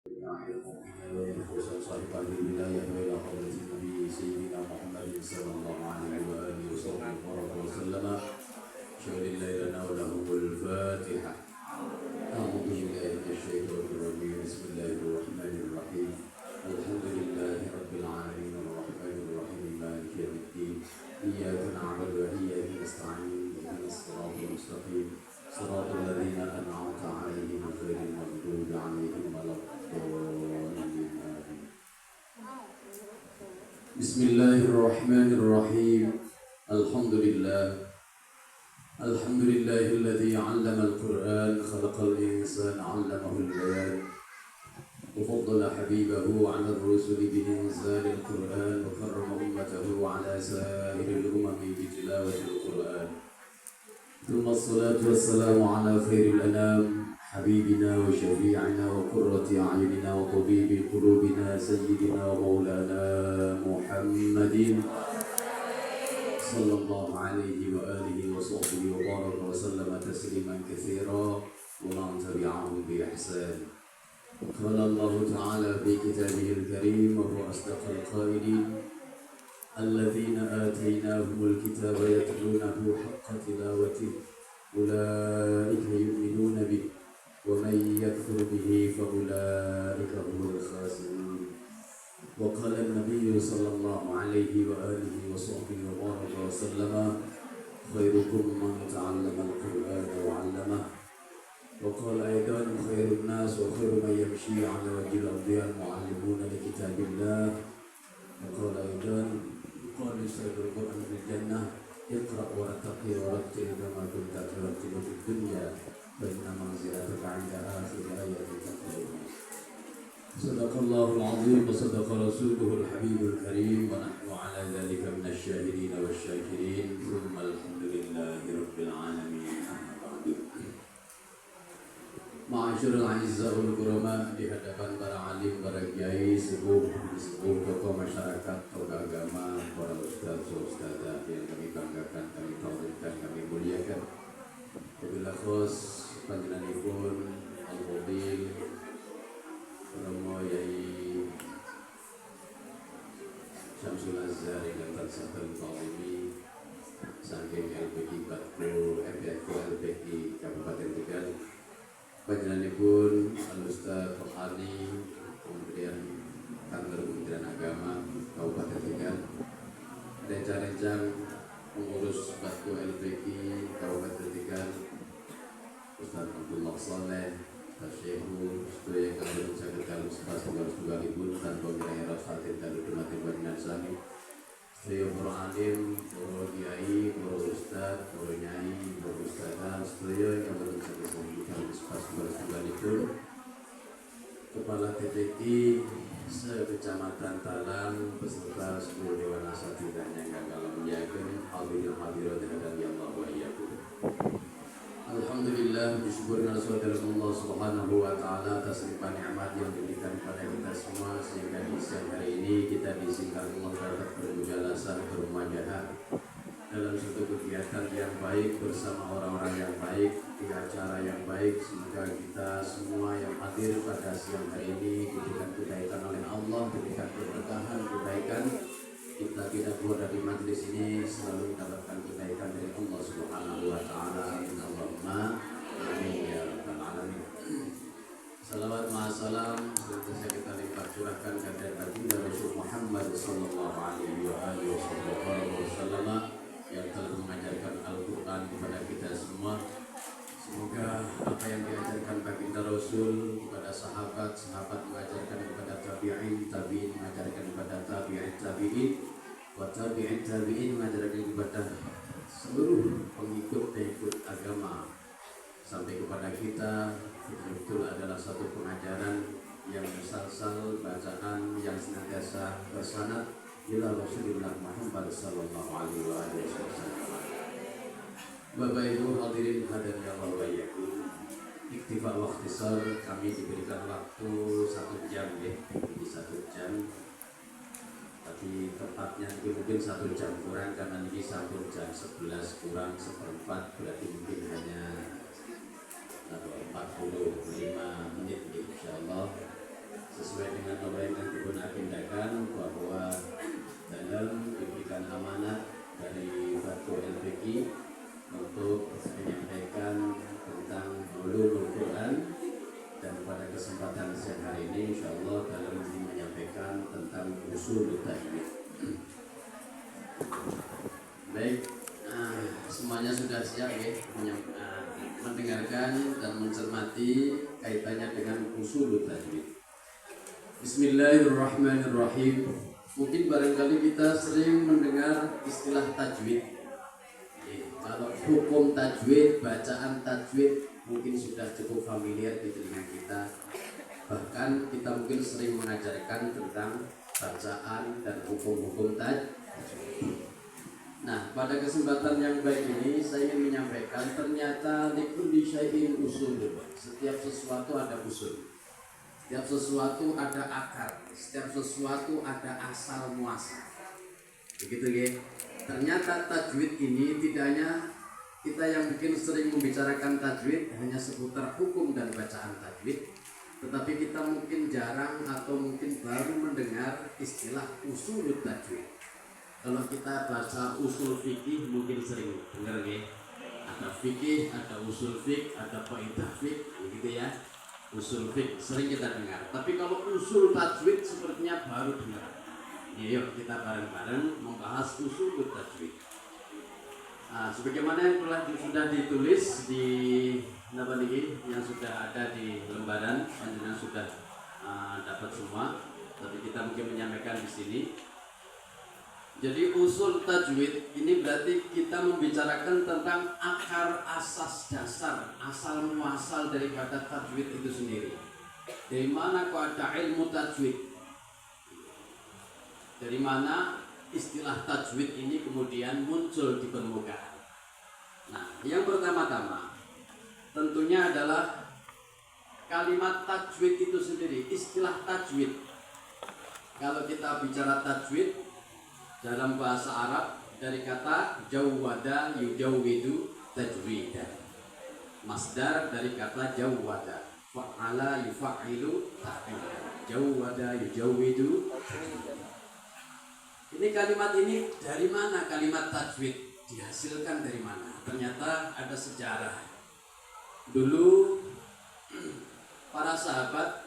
المؤمنين خصوصا صاحب هذه الولاية إلى حضرة النبي سيدنا محمد صلى الله عليه وآله وصحبه وسلم شهد الله لنا وله الفاتحة. أعوذ بالله من الشيطان الرجيم. بسم الله الرحمن الرحيم. الحمد لله رب العالمين الرحمن الرحيم مالك يوم الدين. إياك نعبد وإياك نستعين اهدنا الصراط المستقيم صراط الذين أنعمت عليهم غير المغضوب عليهم ولا الضالين. بسم الله الرحمن الرحيم. الحمد لله الذي علم القرآن خلق الإنسان علمه البيان وفضل حبيبه على الرسل بإنزال القرآن وكرم أمته على سائر الأمم بتلاوة القرآن. ثم الصلاة والسلام على خير الأنام حبيبنا وشفيعنا وقرة أعيننا وطبيب قلوبنا سيدنا ومولانا محمد صلى الله عليه وآله وصحبه وبارك وسلم تسليما كثيرا ومن تبعهم بإحسان. قال الله تعالى في كتابه الكريم وهو أصدق القائلين: الذين آتيناهم الكتاب يتلونه حق تلاوته أولئك يؤمنون به ومن يكفر به فأولئك هم الخاسرون. وقال النبي صلى الله عليه وآله وصحبه وبارك وسلم: خيركم من تعلم القرآن وعلمه. وقال أيضا: خير الناس وخير من يمشي على وجه الأرض المعلمون لكتاب الله. وقال أيضا: قال سيد القرآن في الجنة: اقرأ وارتقي ورتل كما كنت ترتل في الدنيا فإن منزلتك عند آخر آية تقرأها. صدق الله العظيم وصدق رسوله الحبيب الكريم ونحن على ذلك من الشاهدين والشاكرين. ثم الحمد لله رب العالمين. Ma'asyiral a'izzahul kurama, di hadapan para alim, para kiai, sepuh tokoh masyarakat, tokoh agama, para ustaz, ustazah yang kami banggakan, kami tawarkan, kami muliakan. Wabillahi khos panjenenganipun Al-Fadil Romo Yai Syamsul Azhar yang tersebut Fadimi saking LPI Batku FFU LPI Kabupaten Tegal. Panjenenganipun Al-Ustaz Tohani, kemudian Kantor Kementerian Agama Kabupaten Tegal, rencang-rencang pengurus Batku LPI Kabupaten Tegal, Ustaz Abdullah Saleh, Tasyehu, Setuya Kantor Sekretariat Ustaz Tugalipun, dan Pembinaan Rasatin dan Dumatin Bajinan Sami, Setuya para alim, para kiai, para ustaz, para nyai, para ustazah, setuya Kantor Sekretariat Ustaz Tugalipun, Kepala TPI se-Kecamatan Talang beserta 10 dewan asatidahnya yang gagal menjaga hadirin hadirat dan yang Allah wa iyyakum. Alhamdulillah, disyukurkan Allah Subhanahu wa taala atas limpahan nikmat yang diberikan kepada kita semua sehingga di siang hari ini kita diizinkan Allah dapat bermujalasah, bermujahadah dalam suatu kegiatan yang baik bersama orang-orang yang baik di acara yang baik. Semoga kita semua yang hadir pada siang hari ini diberikan kebaikan oleh Allah, diberikan keberkahan, kebaikan. Kita tidak keluar dari majlis ini selalu mendapatkan kebaikan dari Allah Subhanahu wa taala. Allahumma amin ya rabbal alamin. Salawat ma'asalam senantiasa kita lipat curahkan kepada baginda Rasul Muhammad sallallahu alaihi wa alihi wasallam yang telah mengajarkan Al-Quran kepada kita semua. Semoga apa yang diajarkan baginda Rasul kepada sahabat, sahabat mengajarkan kepada tabi'in, tabi'in mengajarkan kepada tabi'in, tabi'in, wa tabi'in, tabi'in mengajarkan kepada seluruh pengikut agama sampai kepada kita, betul-betul adalah satu pengajaran yang musalsal, bacaan yang senantiasa bersanad ila Rasulullah Muhammad sallallahu alaihi wasallam. Bapak Ibu hadirin hadirin yang Allah wa iyyakum. Iktifa wa ikhtisar, kami diberikan waktu 1 jam ya, ini 1 jam. Tapi tepatnya mungkin 1 jam kurang karena ini 1 jam 11 kurang seperempat, berarti mungkin hanya 45 menit insyaallah. sesuai dengan apa yang nanti pun agendakan, bahwa dalam diberikan amanat dari Fatwa LPG untuk menyampaikan tentang ulumul Quran, dan pada kesempatan siang hari ini insyaallah dalam menyampaikan tentang usul tajwid. Baik, semuanya sudah siap ya mendengarkan dan mencermati kaitannya dengan usul tajwid. Bismillahirrahmanirrahim. Mungkin barangkali kita sering mendengar istilah tajwid. Kalau hukum tajwid, bacaan tajwid mungkin sudah cukup familiar di telinga kita. Bahkan kita mungkin sering mengajarkan tentang bacaan dan hukum-hukum tajwid. Nah, pada kesempatan yang baik ini saya ingin menyampaikan ternyata likulli syai'in usul. Setiap sesuatu ada usul. Setiap sesuatu ada akar, setiap sesuatu ada asal muasal. Begitu ya. Ternyata tajwid ini tidak hanya kita yang mungkin sering membicarakan tajwid hanya seputar hukum dan bacaan tajwid, tetapi kita mungkin jarang atau mungkin baru mendengar istilah usul tajwid. Kalau kita baca usul fikih mungkin sering dengar ya. Ada fikih, ada usul fik, ada kaidah fik, begitu ya. Usul fik sering kita dengar. Tapi kalau usul tajwid sepertinya baru dengar. Yuk kita bareng-bareng membahas usul tajwid. Sebagaimana yang sudah ditulis di yang sudah ada di lembaran, panjenengan sudah dapat semua. Tapi kita mungkin menyampaikan di sini. Jadi usul tajwid ini berarti kita membicarakan tentang akar, asas dasar, asal muasal daripada tajwid itu sendiri. Dari mana kok ada ilmu tajwid? Dari mana istilah tajwid ini kemudian muncul di permukaan? Nah, yang pertama-tama tentunya adalah kalimat tajwid itu sendiri, istilah tajwid. Kalau kita bicara tajwid dalam bahasa Arab dari kata jawwada yujawwidu tajwidan. Masdar dari kata jawwada, fa'ala yuf'ilu ta'widan. Jawwada yujawwidu tajwidan. Ini kalimat ini dari mana kalimat tajwid? Dihasilkan dari mana? Ternyata ada sejarah. Dulu para sahabat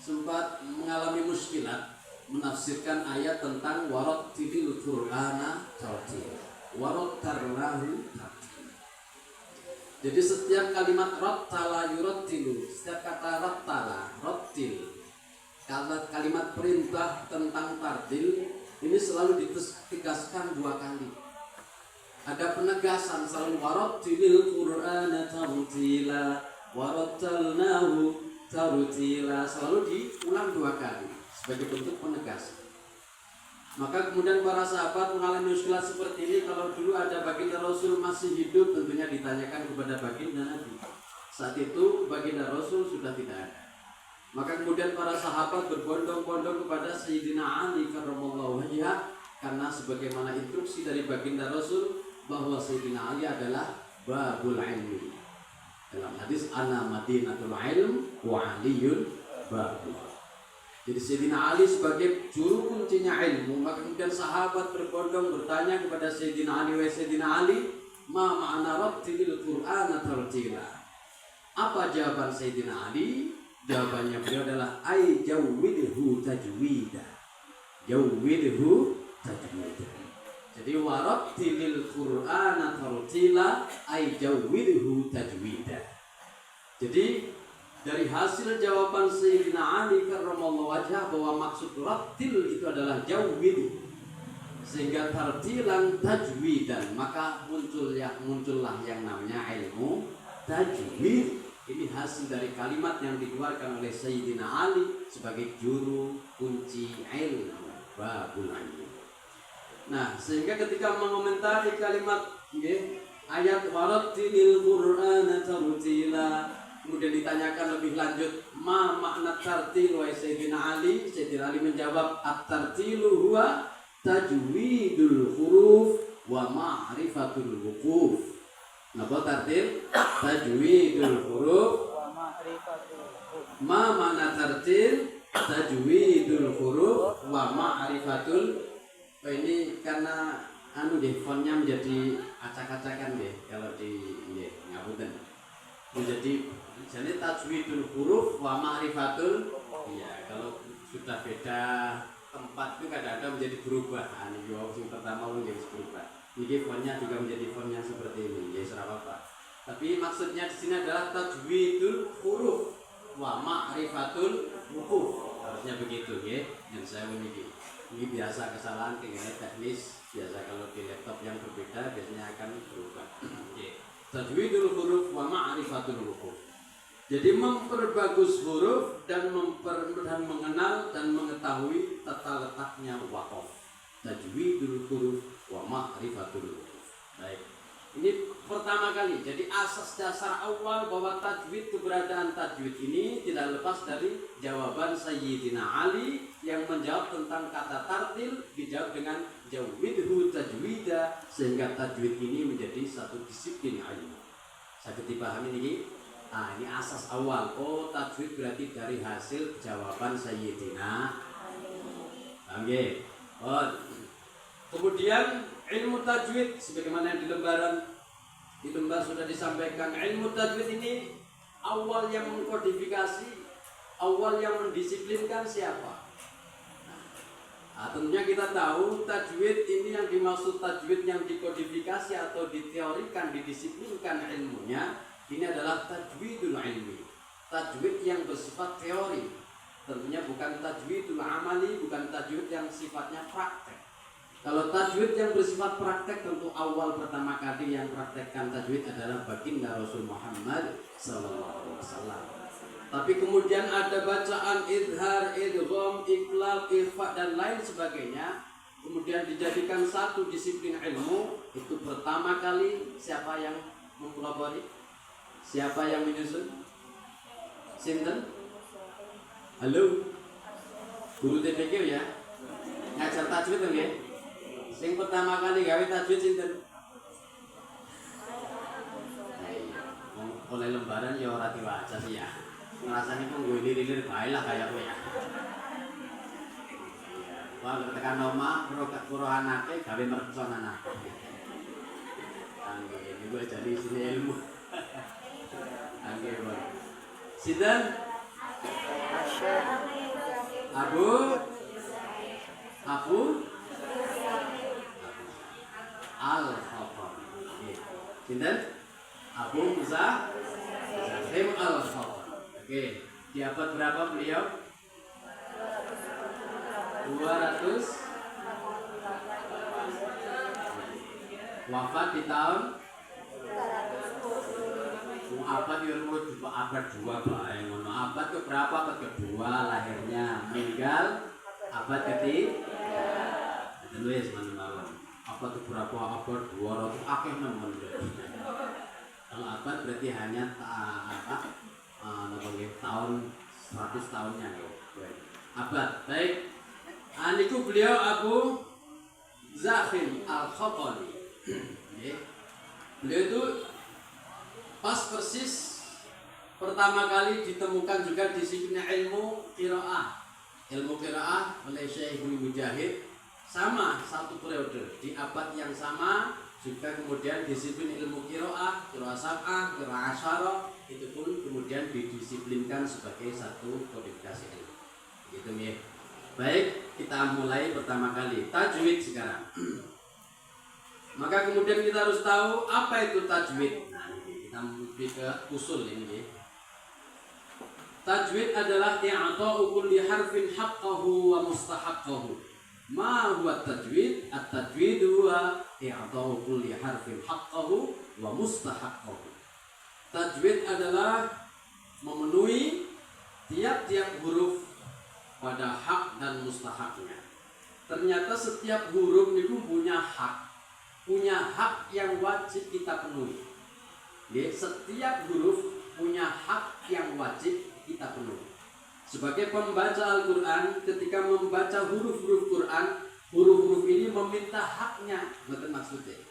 sempat mengalami muskilat menafsirkan ayat tentang warattilil Qur'ana tartila. Warattarnahu tartila. Jadi setiap kalimat rattala yurattilu, setiap kata rattala, rattil, kalimat perintah tentang tartil ini selalu ditegaskan dua kali. Ada penegasan selalu warattilil Qur'ana tartila, warattalnahu tartila, selalu diulang dua kali sebagai bentuk penegasan. Maka kemudian para sahabat mengalami muskilat seperti ini. Kalau dulu ada baginda Rasul masih hidup, tentunya ditanyakan kepada baginda Nabi. Saat itu baginda Rasul sudah tidak ada. Maka kemudian para sahabat berbondong-bondong kepada Sayyidina Ali karramallahu wajhah, karena sebagaimana instruksi dari baginda Rasul bahwa Sayyidina Ali adalah babul ilmi. Dalam hadis ana madinatul ilm wa aliyun babul. Jadi Sayyidina Ali sebagai juru kuncinya ilmu. Maka kemudian sahabat berbondong bertanya kepada Sayyidina Ali, wa Sayyidina Ali, ma ma'ana rattilil Qur'ana tartila. Apa jawaban Sayyidina Ali? Jawabannya beliau adalah ay jawwidhu tajwida. Jawwidhu tajwida. Jadi warattilil Qur'ana tartila ay jawwidhu tajwida. Jadi dari hasil jawaban Sayyidina Ali karramallahu wajhah bahwa maksud rattil itu adalah jawwid, sehingga tartilan tajwidan, maka muncullah yang namanya ilmu tajwid. Ini hasil dari kalimat yang dikeluarkan oleh Sayyidina Ali sebagai juru kunci ilmu, babul ilmu. Nah, sehingga ketika mengomentari kalimat ayat warattilil Qur'ana tartila, kemudian ditanyakan lebih lanjut, ma makna tartil wa Sayyidina Ali? Sayyidina Ali menjawab, at-tartilu huwa tajwidul huruf wa ma'rifatul wuquf. Napa tartil? Tajwidul huruf wa ma'rifatul wuquf. Ma makna tartil? wa ma'rifatul. Ini karena fontnya menjadi acak-acakan deh kalau di ngapunten. Menjadi jadi tajwidul huruf wa ma'rifatul. Iya, kalau sudah beda tempat itu kadang-kadang menjadi berubah. Yang pertama menjadi berubah. Ini fontnya juga menjadi fontnya seperti ini. Ya serap apa. Tapi maksudnya di sini adalah tajwidul huruf wa ma'rifatul huruf. Harusnya begitu, ya. Yang saya memiliki. Ini biasa kesalahan keinginan teknis. Biasa kalau di laptop yang berbeda biasanya akan berubah. Tajwidul huruf wa ma'rifatul huruf. Jadi memperbagus huruf dan mengenal dan mengetahui tata letaknya waqaf. Tajwidul huruf wa ma'rifatul huruf. Baik. Ini pertama kali. Jadi asas dasar awal bahwa tajwid, keberadaan tajwid ini tidak lepas dari jawaban Sayyidina Ali yang menjawab tentang kata tartil, dijawab dengan jawwidhu tajwida, sehingga tajwid ini menjadi satu disiplin ilmu. Sakit dipahami ini? Nah, ini asas awal. Oh, tajwid berarti dari hasil jawaban Sayyidina Ali. Oh. Kemudian ilmu tajwid sebagaimana yang di lembar sudah disampaikan, ilmu tajwid ini awal yang mengkodifikasi, awal yang mendisiplinkan siapa? Nah, tentunya kita tahu tajwid ini yang dimaksud tajwid yang dikodifikasi atau diteorikan, didisiplinkan ilmunya, ini adalah tajwidul ilmi, tajwid yang bersifat teori. Tentunya bukan tajwidul amali, bukan tajwid yang sifatnya praktek. Kalau tajwid yang bersifat praktek, tentu awal pertama kali yang praktekkan tajwid adalah baginda Rasul Muhammad SAW. Tapi kemudian ada bacaan idhar, idgham, iqlab, ikhfa dan lain sebagainya. Kemudian dijadikan satu disiplin ilmu. Itu pertama kali siapa yang mempelopori? Siapa yang menyusun? Sinten? Halo? Guru TPQ ya? Ngajar tajwid ya? Yang pertama kali gawe tajwid sinten? Oleh lembaran ya ora diwaca sih ya. Ngrasane kok nggo lilir-lilir bae lah kaya kowe ya. Wah, tekan omah pro anake gawe mercon anake. Angge iki gue jadi sini ilmu. Angge wae. Sinten? Abu Al-Khattab. Sinten? Abu Musa Zahim Al-Khattab. Oke, di abad berapa beliau? 200. Wafat di tahun abad abad 2 bae ngono. Abad ke berapa? Abad kedua lahirnya, meninggal abad ketiga. Wis mawon. Abad ke berapa? Abad 200 akeh nemen. Kalau abad berarti hanya tahun 100 tahunnya abad. Baik. Aniku beliau Abu Zahim Al-Khattabi. Beliau itu pas persis pertama kali ditemukan juga disiplin ilmu qiraah. Ilmu qiraah oleh Syekh Mujahid sama satu periode di abad yang sama juga. Kemudian disiplin ilmu qiraah, qiraah sab'ah, qiraah asyarah itu pun kemudian didisiplinkan sebagai satu kodifikasi ilmu. Gitu ya. Baik, kita mulai pertama kali tajwid sekarang. Maka kemudian kita harus tahu apa itu tajwid. Nah, ini kita lebih ke usul ini ya. Tajwid adalah i'ta'u kulli harfin haqqahu wa mustahaqqahu. Ma huwa tajwid? At-tajwid huwa i'ta'u kulli harfin haqqahu wa mustahaqqahu. Tajwid adalah memenuhi tiap-tiap huruf pada hak dan mustahaknya. Ternyata setiap huruf itu punya hak yang wajib kita penuhi. Ya, setiap huruf punya hak yang wajib kita penuhi. Sebagai pembaca Al-Quran, ketika membaca huruf-huruf Quran, huruf-huruf ini meminta haknya. Betul maksudnya?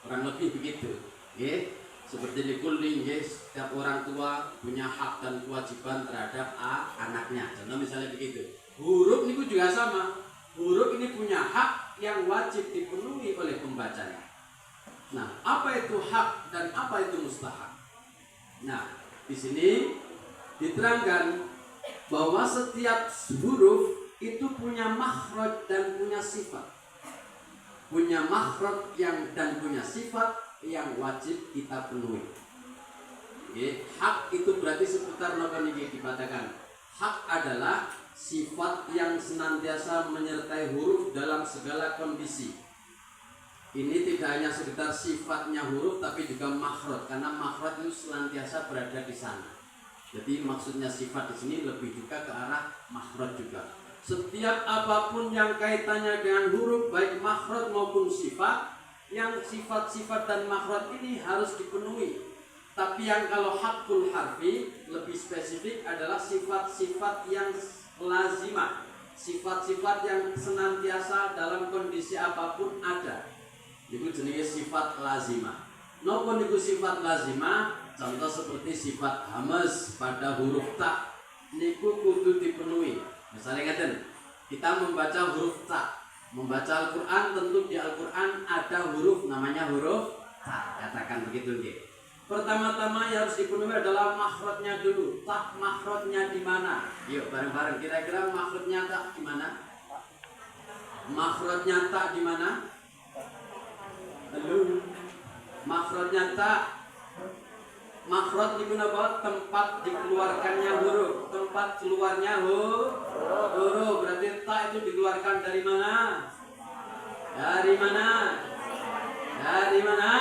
Kurang lebih begitu. Ya, seperti di kuling, ya, setiap orang tua punya hak dan kewajiban terhadap anaknya. Contoh misalnya begitu. Huruf itu juga sama. huruf ini punya hak yang wajib dipenuhi oleh pembacanya. Nah, apa itu hak dan apa itu mustahak? Nah, di sini diterangkan bahwa setiap huruf itu punya makhraj dan punya sifat. Punya makhraj dan punya sifat yang wajib kita penuhi. Oke, hak itu berarti seputar nopo niki dikatakan. Hak adalah sifat yang senantiasa menyertai huruf dalam segala kondisi. Ini tidak hanya sekedar sifatnya huruf tapi juga makhraj, karena makhraj itu senantiasa berada di sana. Jadi maksudnya sifat di sini lebih juga ke arah makhraj juga. Setiap apapun yang kaitannya dengan huruf, baik makhraj maupun sifat, yang sifat-sifat dan makhraj ini harus dipenuhi. Tapi yang kalau hakul harfi lebih spesifik adalah sifat-sifat yang lazimah, sifat-sifat yang senantiasa dalam kondisi apapun ada. Itu jenis sifat lazimah. Napa niku sifat lazimah? Contoh seperti sifat hamz pada huruf ta niku kudu dipenuhi. Misalnya ngeten, kita membaca huruf ta, membaca Al-Qur'an, tentu di Al-Qur'an ada huruf namanya huruf ta. Katakan begitu nggih. Pertama-tama yang harus dipenuhi adalah makhrajnya dulu. Ta makhrajnya di mana? Yuk bareng-bareng kira-kira makhrajnya ta di mana? Makhrajnya ta di mana? Halo. Makhrajnya ta. Makhraj digunakan tempat dikeluarkannya huruf, tempat keluarnya huruf. Berarti ta itu dikeluarkan dari mana? Dari mana? Dari mana?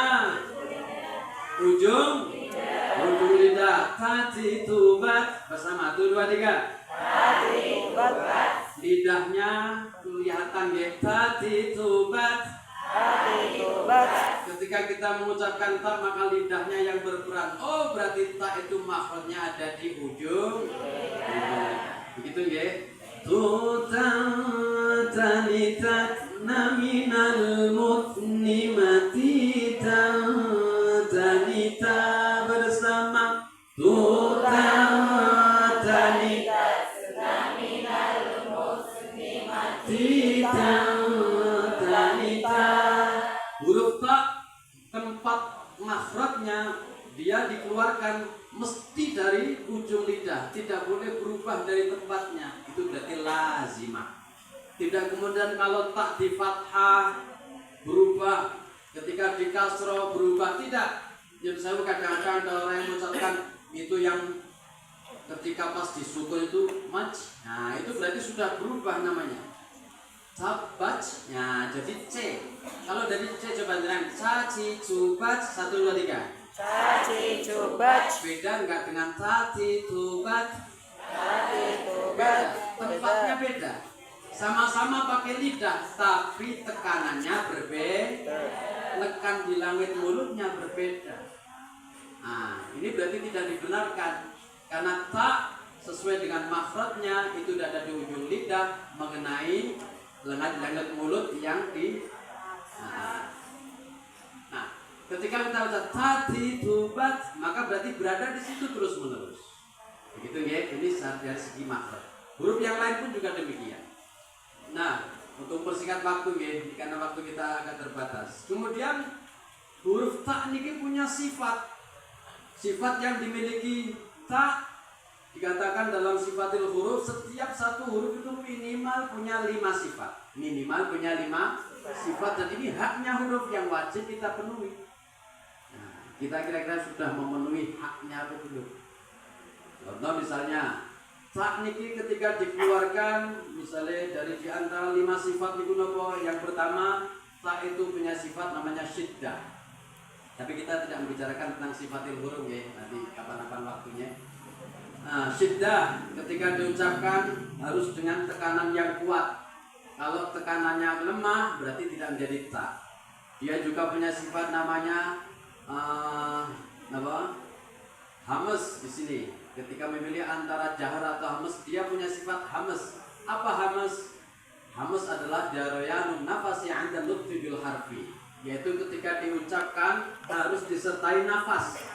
Ujung lidah. Tati tubat bersama 1, 2, 3. Tati tubat. Lidahnya kelihatan ya. Tati tubat. Ketika kita mengucapkan ta maka lidahnya yang berperan. Oh berarti ta itu makhrajnya ada di ujung. Begitu ya. Tutanitat naminal mutnimati tanita bersama. Tutanitat naminal mutnimati huruf ta tempat makhrajnya dia dikeluarkan mesti dari ujung lidah, tidak boleh berubah dari tempatnya. Itu berarti lazimah. Tidak kemudian kalau tak di fathah berubah, ketika di kasroh berubah, tidak. Jadi saya kadang-kadang ada orang yang mengucapkan itu yang ketika pas disukun itu maj. Nah itu berarti sudah berubah namanya. Sabat, ya jadi C. Kalau dari C coba terang. Caci cubat 1, 2, 3. Caci cubat. Beda enggak dengan caci tubat? Caci tubat. Tempatnya beda. Sama-sama pakai lidah, tapi tekanannya berbeda. Tekan di langit mulutnya berbeda. Nah, ini berarti tidak dibenarkan karena tak sesuai dengan makhrajnya itu ada di ujung lidah mengenai lengan mulut yang di nah ketika kita baca tadi tubat maka berarti berada di situ terus menerus begitu ya. Ini dari segi makhraj. Huruf yang lain pun juga demikian. Nah untuk persingkat waktu ya karena waktu kita agak terbatas. Kemudian huruf ta ini punya sifat yang dimiliki ta. Dikatakan dalam sifatil huruf setiap satu huruf itu minimal punya 5 sifat. Minimal punya 5 sifat dan ini haknya huruf yang wajib kita penuhi. Nah, kita kira-kira sudah memenuhi haknya apa belum? Contoh misalnya ta niki ketika dikeluarkan misalnya dari di antara 5 sifat niku napa? Yang pertama ta itu punya sifat namanya syiddah. Tapi kita tidak membicarakan tentang sifatil huruf ya, nanti kapan-kapan waktunya. Nah, syiddah ketika diucapkan harus dengan tekanan yang kuat. Kalau tekanannya lemah berarti tidak menjadi ta. Dia juga punya sifat namanya hamz di sini. Ketika memilih antara jahar atau hamz, dia punya sifat hamz. Apa hamz? Hamz adalah jarayanun nafasi 'inda nutqi bil harfi, yaitu ketika diucapkan harus disertai nafas.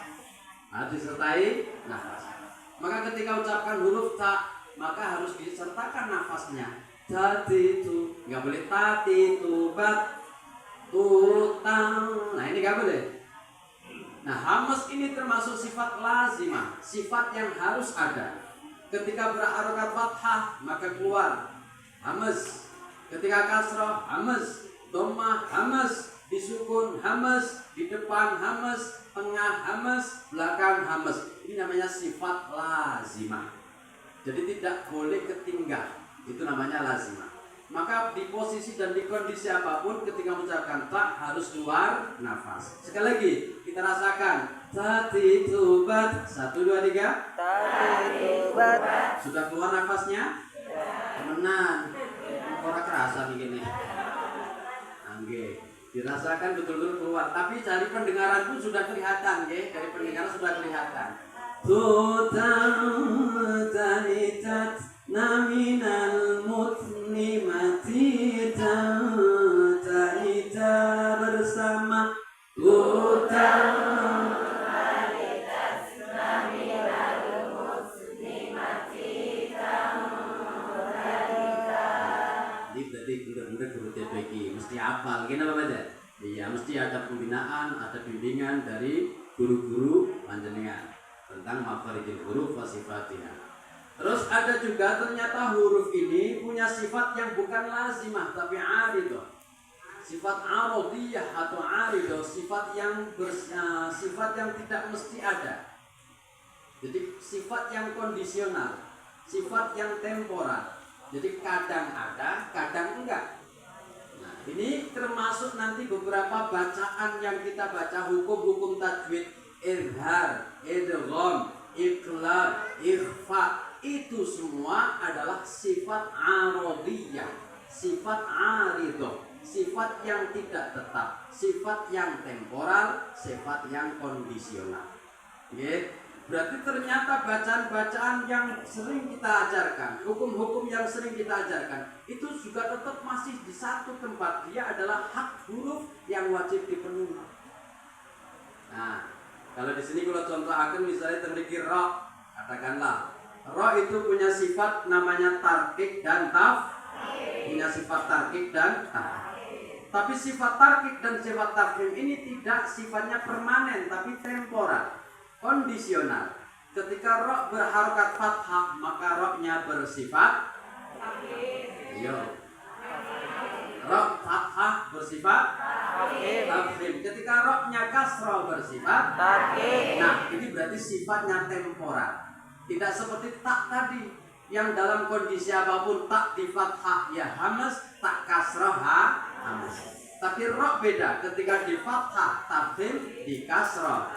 Disertai nafas. Maka ketika ucapkan huruf ta, maka harus disertakan nafasnya. tatitu, nggak boleh tatitubat tutang. Nah ini nggak boleh. Nah hamas ini termasuk sifat lazimah, sifat yang harus ada. Ketika berharokat fathah maka keluar hamas. Ketika kasrah hamas, dhammah hamas, disukun hamas, di depan hamas, tengah hamas, belakang hamas. Ini namanya sifat lazimah. Jadi tidak boleh ketinggal. Itu namanya lazimah. Maka di posisi dan di kondisi apapun ketika mengucapkan tak harus keluar nafas. Sekali lagi kita rasakan tatitubat. 1, 2, 3. Tatitubat. Sudah keluar nafasnya? Temenan. Orang kerasa begini. Oke. Dirasakan betul-betul keluar. Tapi dari pendengaran pun sudah kelihatan, ya. Dari pendengaran sudah kelihatan. Tutanitat naminal mutnimati tanita bersama tutanitat naminal mutnimati tanita. Ini berarti benar-benar guru TPG mesti hafal, gini apa aja? Iya, mesti ada pembinaan, ada bimbingan dari guru-guru panjenengan tentang makharijul huruf wa sifatihah. Terus ada juga ternyata huruf ini punya sifat yang bukan lazimah tapi aridah. Sifat aradiyah atau aridah, sifat yang tidak mesti ada. Jadi sifat yang kondisional, sifat yang temporal. Jadi kadang ada, kadang enggak. Nah, ini termasuk nanti beberapa bacaan yang kita baca hukum-hukum tajwid. Izhar, idgham, iqlab, ikhfa, itu semua adalah sifat aradiyah, sifat aridah, sifat yang tidak tetap, sifat yang temporal, sifat yang kondisional. Oke? Berarti ternyata bacaan-bacaan yang sering kita ajarkan, hukum-hukum yang sering kita ajarkan, itu juga tetap masih di satu tempat. Dia adalah hak huruf yang wajib dipenuhi. Nah, kalau di sini kalau contoh akan misalnya terliki ro, katakanlah ro itu punya sifat namanya tarkik dan tafkhim. Punya sifat tarkik dan tafkhim. Tapi sifat tarkik dan sifat tafkhim ini tidak sifatnya permanen tapi temporal, kondisional. Ketika ro berharokat fathah maka ro-nya bersifat tafkhim. Ro fathah bersifat tafkhim. Ketika ro-nya kasrah bersifat tafkhim. Nah, ini berarti sifatnya temporal. Tidak seperti tak tadi yang dalam kondisi apapun tak di fathah ya hamas, tak kasrah hamas. Tapi ro beda, ketika di fathah tafkhim, di kasrah.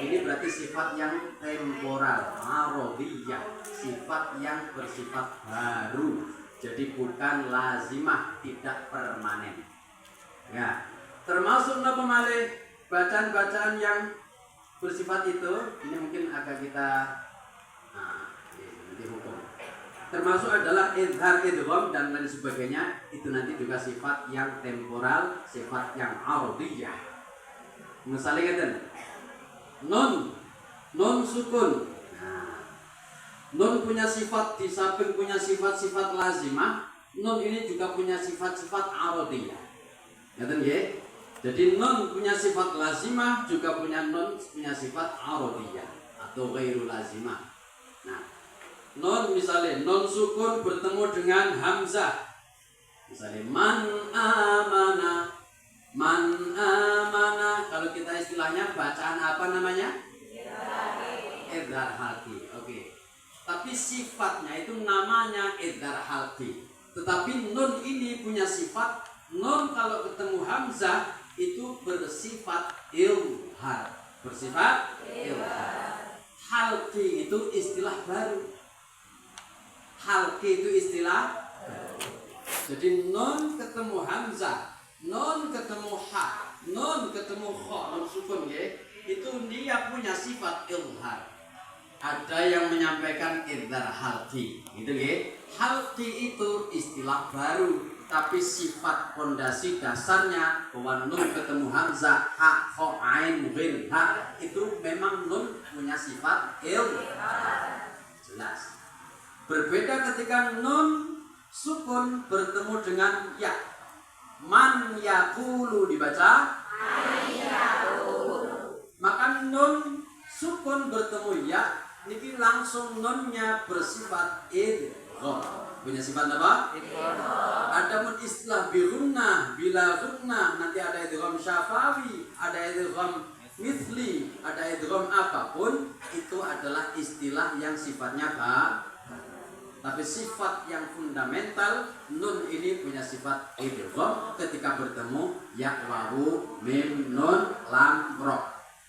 Ini berarti sifat yang temporal, aradiyah, sifat yang bersifat baru. Jadi bukan lazimah, tidak permanen. Ya, termasuk napa malih bacaan-bacaan yang bersifat itu, ini mungkin agak kita nanti hukum. Termasuk adalah izhar, idgham dan lain sebagainya, itu nanti juga sifat yang temporal, sifat yang aradiyah. Misalnya ngeten. Nun sukun. Nun punya sifat, di samping punya sifat-sifat lazimah, nun ini juga punya sifat-sifat aradiyah. Ngerti nggih? Jadi nun punya sifat lazimah, juga punya nun punya sifat aradiyah atau ghairu lazimah. Nah, nun misalnya nun sukun bertemu dengan hamzah. Misalnya man amana. Kalau kita istilahnya bacaan apa namanya? Idhar halqi. Oke. Tapi sifatnya itu namanya idhar halqi. Tetapi nun ini punya sifat, nun kalau ketemu hamzah itu bersifat ilhar. Bersifat ilhar. Halqi itu istilah baru. Halqi itu istilah baru. Jadi nun ketemu hamzah, nun ketemu ha, nun ketemu kha, nun sukun ya. Itu dia punya sifat ilhar. Ada yang menyampaikan idhar halqi, gitu ya. Halqi itu istilah baru, tapi sifat fondasi dasarnya bahwa nun ketemu hamzah, ha, kha, ain, ghin, ha itu memang nun punya sifat ilhar. Jelas. Berbeda ketika nun sukun bertemu dengan ya. Man yaqulu dibaca maka nun sukun bertemu ya niki langsung nunnya bersifat idgham. Punya sifat apa? Adapun istilah bila gunnah nanti ada idgham syafawi, ada idgham mithli, ada idgham apapun itu adalah istilah yang sifatnya tapi sifat yang fundamental nun ini punya sifat idgham ketika bertemu ya, wawu, mim, nun, lam, ro.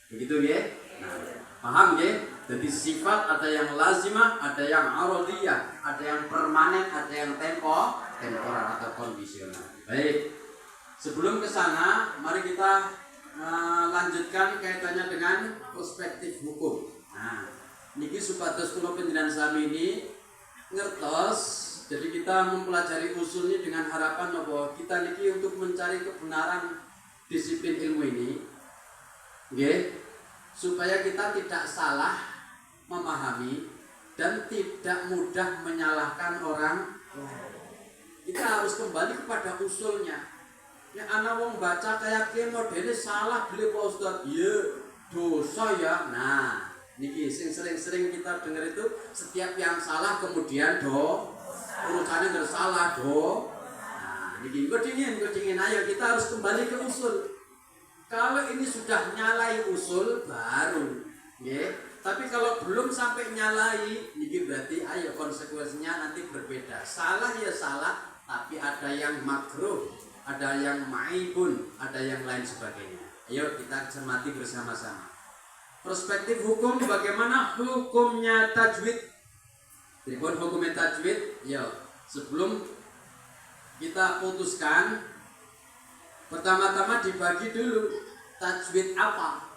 Begitu ya? Nah, paham ya? Jadi sifat ada yang lazimah, ada yang arodiyah, ada yang permanen, ada yang temporer atau kondisional. Baik. Sebelum ke sana, mari kita lanjutkan kaitannya dengan perspektif hukum. Nah, niki supados kula panjenengan sami ini ngertos, jadi kita mempelajari usul ini dengan harapan bahwa kita niki untuk mencari kebenaran disiplin ilmu ini, okay? Supaya kita tidak salah memahami dan tidak mudah menyalahkan orang. Kita harus kembali kepada usulnya. Ya anak wong baca kayak gini modelnya salah beli Pak Ustaz, iya dosa ya. Nah, niki sering-sering kita dengar itu setiap yang salah kemudian urusannya bersalah Nah, niki dingin ayo kita harus kembali ke usul. Kalau ini sudah nyalai usul baru, ya. Tapi kalau belum sampai nyalai, niki berarti ayo konsekuensinya nanti berbeda. Salah ya salah, tapi ada yang makruh, ada yang maibun, ada yang lain sebagainya. Ayo kita cermati bersama-sama. Perspektif hukum bagaimana hukumnya tajwid. Tribun hukumnya tajwid. Yo, sebelum kita putuskan, pertama-tama dibagi dulu tajwid apa.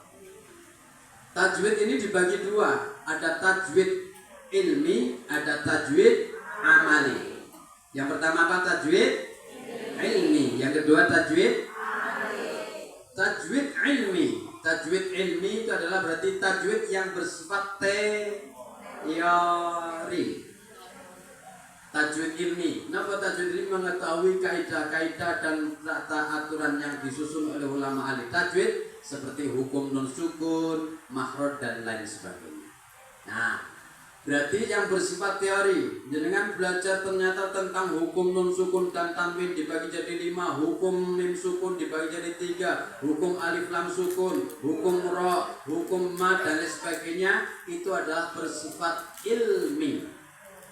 Tajwid ini dibagi dua, ada tajwid ilmi, ada tajwid amali. Yang pertama apa? Tajwid ilmi. Yang kedua tajwid ilmi. Tajwid ilmi itu adalah berarti tajwid yang bersifat teori. Tajwid ilmi. Kenapa tajwid ilmi? Mengetahui kaidah-kaidah dan tata aturan yang disusun oleh ulama ahli tajwid seperti hukum nun sukun, makhraj dan lain sebagainya. Nah, berarti yang bersifat teori, dengan belajar ternyata tentang hukum nun sukun dan tanwin dibagi jadi 5, hukum mim sukun dibagi jadi 3, hukum alif lam sukun, hukum ro, hukum mad dan lain sebagainya, itu adalah bersifat ilmi.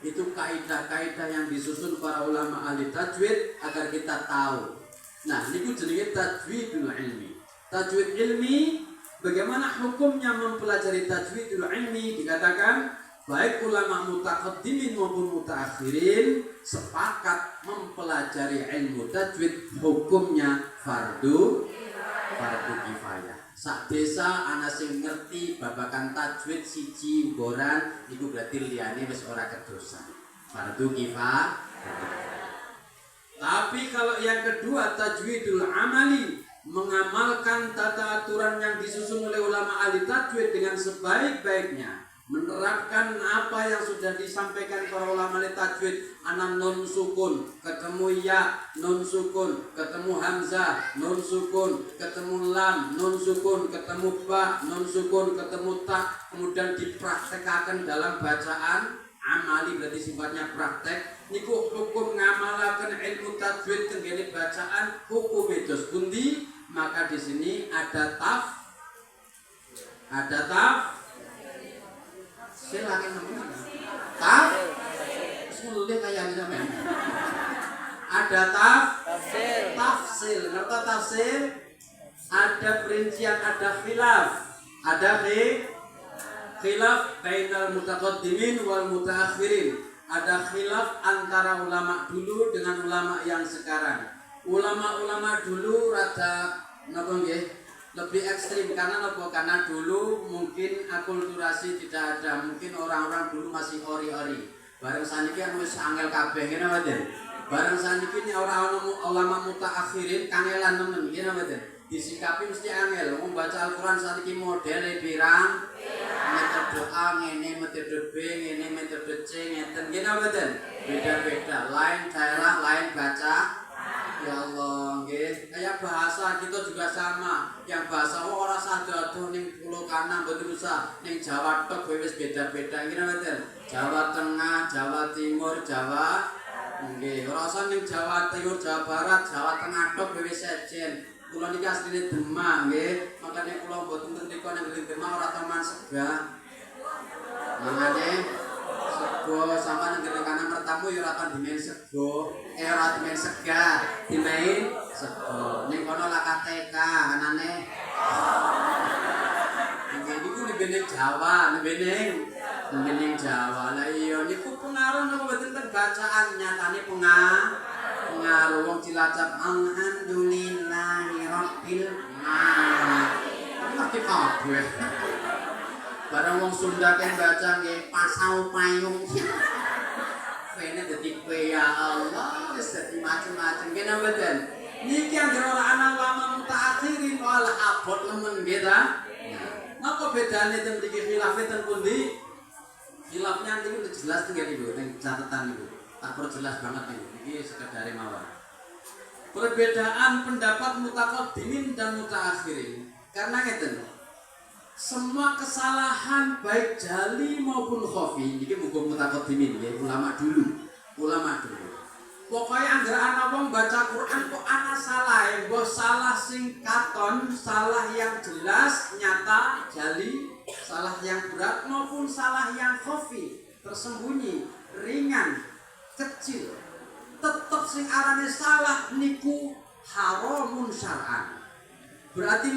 Itu kaidah-kaidah yang disusun para ulama ahli tajwid agar kita tahu. Nah, ini jenenge tajwidul ilmi. Tajwid ilmi, bagaimana hukumnya mempelajari tajwidul ilmi? Dikatakan baik ulama mutaqaddimin maupun mutaakhirin sepakat mempelajari ilmu tajwid hukumnya fardu kifayah. Sak desa ana sing ngerti babagan tajwid siji boran iku berarti liyane wis ora kedosa. Fardu kifayah. Tapi kalau yang kedua tajwidul amali, mengamalkan tata aturan yang disusun oleh ulama ahli tajwid dengan sebaik-baiknya, menerapkan apa yang sudah disampaikan para ulama ahli tajwid. Ana nun sukun ketemu ya, nun sukun ketemu hamzah, nun sukun ketemu lam, nun sukun ketemu ba, nun sukun ketemu ta, kemudian dipraktekkan dalam bacaan amali, berarti sifatnya praktek. Niku hukum ngamalaken ilmu tajwid tenggene bacaan hukum edos pundi? Maka di sini ada silakan namanya sulit kayak gitu men. Ada tafsil. Ngerti tafsil? Ada perincian, ada khilaf. Ada khilaf bainal mutaqaddimin wal mutaakhirin. Ada khilaf antara ulama dulu dengan ulama yang sekarang. Ulama-ulama dulu rada napa nggih? Lebih ekstrim karena apa? Karena dulu mungkin akulturasi tidak ada, mungkin orang-orang dulu masih ori-ori. Bareng saniki kan wis angel kabeh ngene mboten. Bareng saniki ini orang-orang ulama mutaakhirin kangelan nemen ngene mboten. Disikapi mesti angel. Wong baca Al-Qur'an saniki modele pirang? Metode A ngene, metode B ngene, metode C ngeten. Ngene mboten? Beda-beda, lain cara juga sama. Yang bahasa ora sadodo ning Pulau Kana mboten usah, ning Jawa tok wis beda-beda ngene mboten. Jawa Tengah, Jawa Timur, Jawa nggih, ora usah ning Jawa Timur, Jawa Barat, Jawa Tengah tok wis sejen. Kula niki asline Demak nggih, makane kula mboten ten mriku ning Demak ora teman sega. Mangane sego sama nang kene kanan mertamu ya ora kan dimen sego, ora dimen sega, dimen sego. Ning kono lakah TK kanane. Nggih niku nebene Jawa, nebene Jawa. Lah iya niku pengaruh napa mboten ten bacaan nyatane pengaruh wong Cilacap alhamdulillahirabbil alamin. Ngerti kabeh. Barang wong Sunda kan baca nggih pasau payung. Vene dadi kowe ya Allah wis dadi macam-macam kene mboten. Niki anggere ana ulama mutaakhirin wal abot lemen nggih ta. Napa bedane ten mriki khilaf ten pundi? Khilafnya niku jelas teng niku teng catatan niku. Tak perjelas banget niku. Iki sekedare mawon. Perbedaan pendapat mutaqaddimin dan mutaakhirin. Karena ngeten. Semua kesalahan baik jali maupun khafi iki muga mutaqaddimin ya ulama dulu. Pokoknya anggere ana wong baca Quran kok ana salah, mbok salah sing katon, salah yang jelas, nyata, jali, salah yang berat maupun salah yang khafi, tersembunyi, ringan, kecil. Tetep sing arane salah niku haramun syar'an. Berarti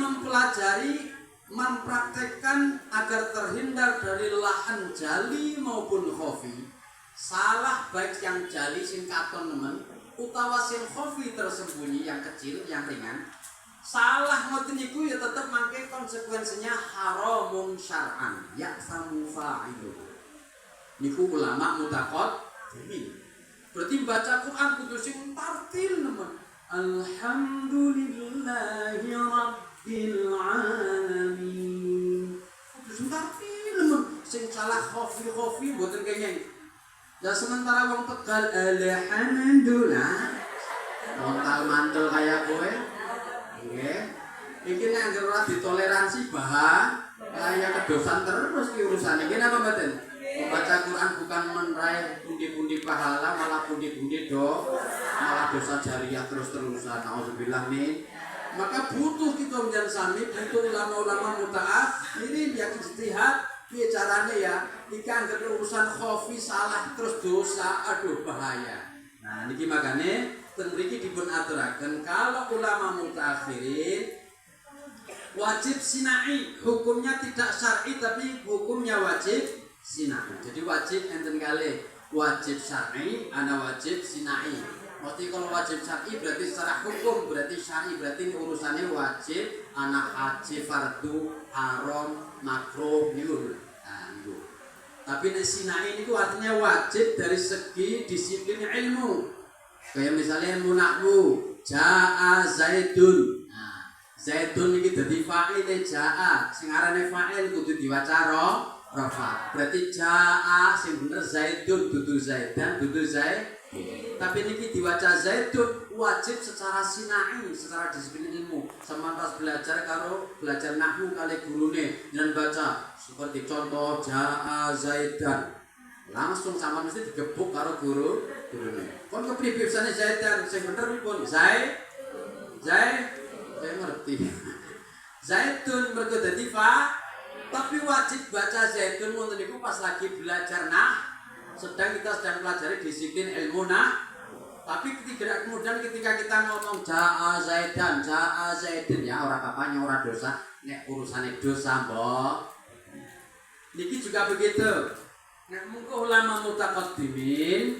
mempraktekkan agar terhindar dari lahan jali maupun khafi. Salah baik yang jali sing katon nemen utawa sing khafi tersembunyi yang kecil yang ringan. Salah ngoten niku ya tetep mangke konsekuensinya haramun syar'an ya samu fa'ilu. Niku ulama mutaqaddimin. Berarti baca Quran kudu sing tartil nemen. Alhamdulillahi rabbil alamin. Sebentar film sing salah khofi mboten kenging. Ya sementara wong Tegal alhamdulillah. Montal mantel kaya kowe. Nggih. Iki nek anggere ora ditoleransi kaya kedosan terus ki urusan iki napa mboten? Membaca Quran bukan meneraih pundi-pundi pahala malah pundi-pundi malah dosa jariah terus-terusan. Nauzubillah nih. Maka butuh kita menjadi sami, butuh ulama-ulama mutaakhirin yang ijtihad bicaranya ya, jika anggap urusan khafi salah terus dosa, aduh bahaya. Nah, niki makane ten mriki dipun aturaken kalau ulama mutaakhirin wajib sinai, hukumnya tidak syar'i tapi hukumnya wajib sinai. Jadi wajib enten kalih wajib syar'i, ana wajib sinai. Berarti kalau wajib syar'i berarti secara hukum, berarti syar'i berarti ini urusannya wajib, anak haji, fardu, haram, makruh, niku. Nah, niku. Tapi nek sinai niku artinya wajib dari segi disiplin ilmu. Kayak misalnya ilmu nahwu, jaa zaidun. Nah, zaidun iki dadi fa'il jaa, sing arane fa'il kudu diwaca rafa. Berarti jaa sing bener zaidun dudu zaidan dudu zaid. Tapi niki diwaca zaidun wajib secara sinai, secara disiplin ilmu. Sama pas belajar nahwu kali gurune dan baca seperti contoh jaa zaidan. Langsung sama mesti digebuk karo gurune. Kon kepriye bisane zaidan sing bener pripun? Saya ngerti. Zaidun mergo dadi tapi wajib baca zaidun wonten niku pas lagi belajar sedang pelajari disiplin ilmu tapi kemudian ketika kita ngomong jaa zaidan ya ora papanya ora dosa nek urusane dosa mbok niki juga begitu nek mungko ulama mutaqaddimin